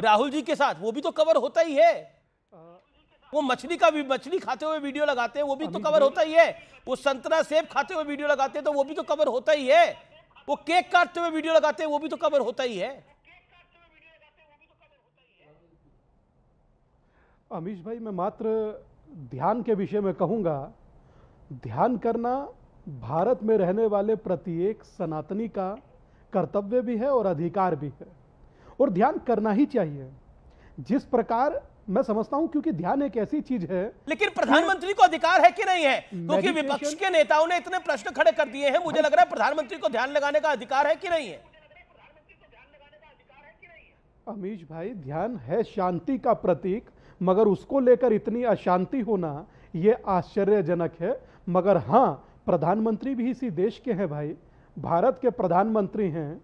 राहुल जी के साथ, वो भी तो कवर होता ही है। वो मछली खाते हुए वीडियो लगाते हैं, वो भी तो कवर होता ही है। वो संतरा सेब खाते हुए वीडियो लगाते हैं, तो वो भी तो कवर होता ही है। वो केक काटते हुए वीडियो लगाते हैं, वो भी तो कवर होता ही है। अमीश भाई, मैं मात्र ध्यान के विषय में कहूंगा, ध्यान करना भारत में रहने वाले प्रत्येक सनातनी का कर्तव्य भी है और अधिकार भी है, और ध्यान करना ही चाहिए। जिस प्रकार मैं समझता हूं, क्योंकि ध्यान एक ऐसी चीज है। लेकिन प्रधानमंत्री को अधिकार है कि नहीं है? क्योंकि विपक्ष के नेताओं ने इतने प्रश्न खड़े कर दिए हैं, मुझे लग रहा है प्रधानमंत्री को ध्यान लगाने का अधिकार है कि नहीं है? अमीश भाई, ध्यान है शांति का प्रतीक, मगर उसको लेकर इतनी अशांति होना यह आश्चर्यजनक है। मगर हां, प्रधानमंत्री भी इसी देश के हैं भाई, भारत के प्रधानमंत्री हैं,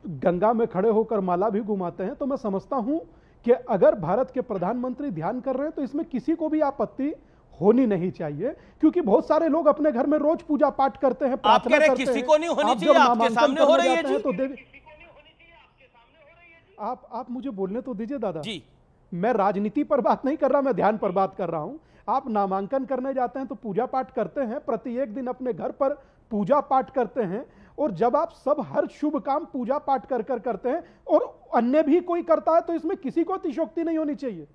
गंगा में खड़े होकर माला भी घुमाते हैं। तो मैं समझता हूं कि अगर भारत के प्रधानमंत्री ध्यान कर रहे हैं तो इसमें किसी को भी आपत्ति होनी नहीं चाहिए, क्योंकि बहुत सारे लोग अपने घर में रोज पूजा पाठ करते हैं, प्रार्थना करते हैं। किसी को नहीं होनी चाहिए, आपके सामने हो रही है जी। तो आप मुझे बोलने तो दीजिए दादा जी। मैं राजनीति पर बात नहीं कर रहा, मैं ध्यान पर बात कर रहा हूं। आप नामांकन करने जाते हैं तो पूजा पाठ करते हैं, प्रत्येक दिन अपने घर पर पूजा पाठ करते हैं, और जब आप सब हर शुभ काम पूजा पाठ कर करते हैं और अन्य भी कोई करता है, तो इसमें किसी को अतिशयोक्ति नहीं होनी चाहिए।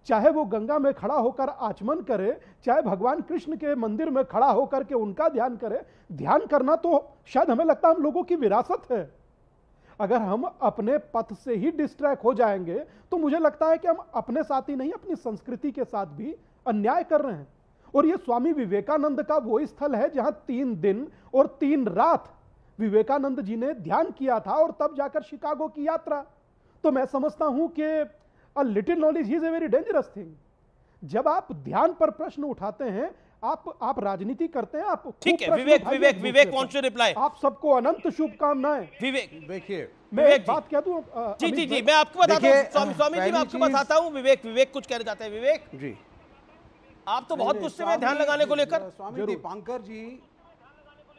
चाहे वो गंगा में खड़ा होकर आचमन करे, चाहे भगवान कृष्ण के मंदिर में खड़ा होकर के उनका ध्यान करे। ध्यान करना तो शायद हमें लगता है हम लोगों की विरासत है। अगर हम अपने पथ से ही डिस्ट्रैक्ट हो जाएंगे तो मुझे लगता है कि हम अपने साथ ही नहीं, अपनी संस्कृति के साथ भी अन्याय कर रहे हैं। और यह स्वामी विवेकानंद का वो स्थल है जहां 3 दिन और 3 रात विवेकानंद जी ने ध्यान किया था, और तब जाकर शिकागो की यात्रा। तो मैं समझता हूं कि a little knowledge is a very dangerous thing. जब आप ध्यान पर प्रश्न उठाते हैं, आप राजनीति करते हैं, आप ठीक है। विवेक वांट्स टू रिप्लाई। आप सबको अनंत शुभकामनाएं। विवेक देखिए, मैं एक बात कह दूं। जी, मैं आपको बताता हूं स्वामी जी, मैं आपको बताता हूं। विवेक कुछ कहना चाहते हैं। विवेक जी, आप तो बहुत गुस्से में ध्यान लगाने को लेकर। स्वामी दीपांकर जी,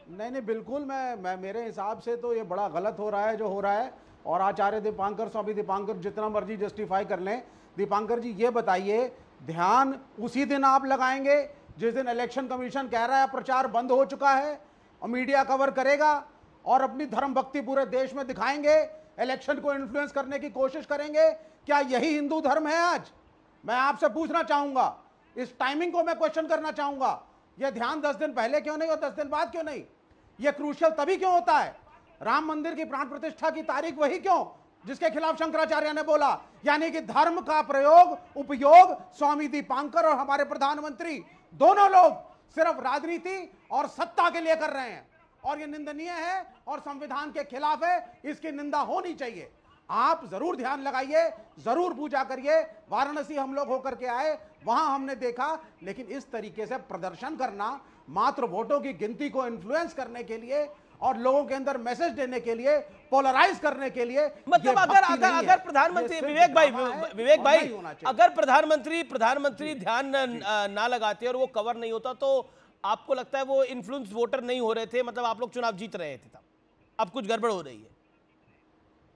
नहीं बिल्कुल, मैं मेरे हिसाब से तो ये बड़ा गलत हो रहा है जो हो रहा है। और आचार्य दीपांकर, स्वामी दीपांकर जितना मर्जी जस्टिफाई कर लें। दीपांकर जी ये बताइए, ध्यान उसी दिन आप लगाएंगे जिस दिन इलेक्शन कमीशन कह रहा है प्रचार बंद हो चुका है, और मीडिया कवर करेगा और अपनी धर्म भक्ति पूरे देश में दिखाएंगे, इलेक्शन को इन्फ्लुएंस करने की कोशिश करेंगे? क्या यही हिंदू धर्म है आज? मैं आपसे पूछना चाहूंगा, इस टाइमिंग को मैं क्वेश्चन करना चाहूंगा। यह ध्यान 10 दिन पहले क्यों नहीं और 10 दिन बाद क्यों नहीं? यह क्रूशियल तभी क्यों होता है? राम मंदिर की प्राण प्रतिष्ठा की तारीख वही क्यों जिसके खिलाफ शंकराचार्य ने बोला? यानी कि धर्म का उपयोग स्वामी दीपांकर और हमारे प्रधानमंत्री दोनों लोग सिर्फ राजनीति और सत्ता के लिए कर रहे हैं, और यह निंदनीय है और संविधान के खिलाफ है। इसकी निंदा होनी चाहिए। आप जरूर ध्यान लगाइए, जरूर पूजा करिए। वाराणसी हम लोग होकर के आए, वहां हमने देखा। लेकिन इस तरीके से प्रदर्शन करना मात्र वोटों की गिनती को इन्फ्लुएंस करने के लिए और लोगों के अंदर मैसेज देने के लिए, पोलराइज करने के लिए, मतलब अगर प्रधानमंत्री विवेक भाई अगर प्रधानमंत्री ध्यान ना लगाते और वो कवर नहीं होता, तो आपको लगता है वो इन्फ्लुएंस वोटर नहीं हो रहे थे? मतलब आप लोग चुनाव जीत रहे थे तब, अब कुछ गड़बड़ हो रही है?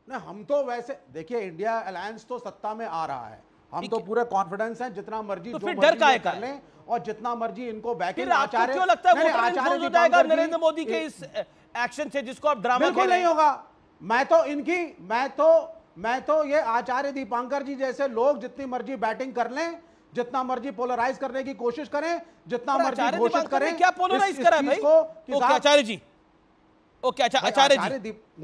नहीं, हम तो वैसे देखिए, इंडिया अलायंस तो सत्ता में आ रहा है, हम तो पूरे कॉन्फिडेंस हैं, जितना मर्जी तो फिर डर काहे का कर लें और जितना मर्जी इनको बैकिंग। आचार्य क्यों लगता है वोटर इन्फ्लुएंस हो जाएगा नरेंद्र मोदी के इस एक्शन से, जिसको आप ड्रामा बिल्कुल नहीं होगा। मैं तो ये आचार्य दीपांकर जी जैसे लोग जितनी मर्जी बैटिंग कर लें, जितना मर्जी पोलराइज करने की कोशिश करें, जितना मर्जी घोषित करें। क्या पोलराइज करा भाई? ओके आचार्य जी, ओके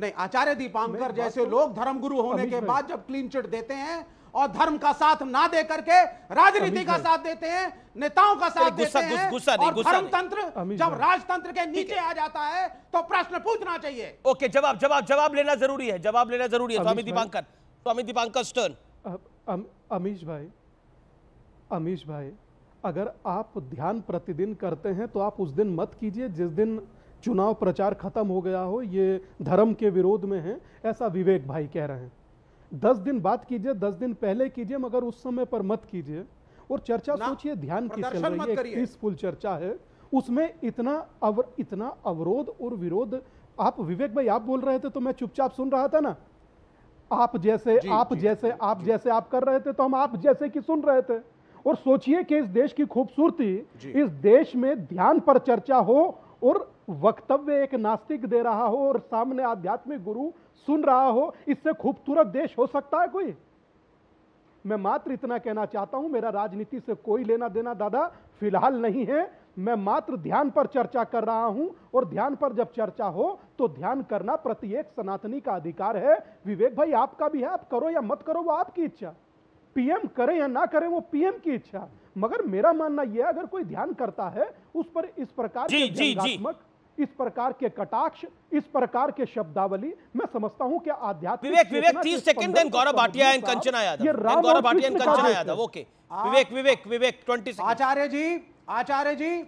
आचार्य दीपांकर जैसे लोग धर्मगुरु होने के बाद जब क्लीन चिट देते हैं और धर्म का साथ ना दे करके राजनीति का साथ देते हैं, नेताओं का साथ देते हैं, और धर्मतंत्र जब राजतंत्र के नीचे आ जाता है तो प्रश्न पूछना चाहिए। ओके, जवाब लेना जरूरी है, जवाब लेना जरूरी है। स्वामी दीपांकर स्टर्न। अमीश भाई, अगर आप ध्यान प्रतिदिन करते हैं तो आप उस दिन मत कीजिए जिस दिन चुनाव प्रचार खत्म हो गया हो, ये धर्म के विरोध में है, ऐसा विवेक भाई कह रहे हैं। 10 दिन बाद कीजिए, 10 दिन पहले कीजिए, मगर उस समय पर मत कीजिए। और चर्चा सोचिए, ध्यान की चल रही है, पीसफुल चर्चा है, उसमें इतना अवरोध और विरोध। आप विवेक भाई आप बोल रहे थे तो मैं चुपचाप सुन रहा था ना। आप जैसे आप कर रहे थे तो हम आप जैसे की सुन रहे थे। और सोचिए कि इस देश की खूबसूरती, इस देश में ध्यान पर चर्चा हो और वक्तव्य एक नास्तिक दे रहा हो और सामने आध्यात्मिक गुरु सुन रहा हो, इससे खूबसूरत देश हो सकता है कोई? मैं मात्र इतना कहना चाहता हूं, मेरा राजनीति से कोई लेना देना दादा फिलहाल नहीं है। मैं मात्र ध्यान पर चर्चा कर रहा हूं, और ध्यान पर जब चर्चा हो तो ध्यान करना प्रत्येक सनातनी का अधिकार है। विवेक भाई आपका भी है, आप करो या मत करो वो आपकी इच्छा, पीएम करें या ना करें वो पीएम की इच्छा। मगर मेरा मानना यह, अगर कोई ध्यान करता है उस पर इस प्रकार के व्यंग्यात्मक, इस प्रकार के कटाक्ष, इस प्रकार के शब्दावली, मैं समझता हूं कि आध्यात्मिक Vivek 30 second, then Gaurav Bhatia and Kanchana Yadav, Gaurav Bhatia and Kanchana Yadav. Okay Vivek 20 second. Acharya ji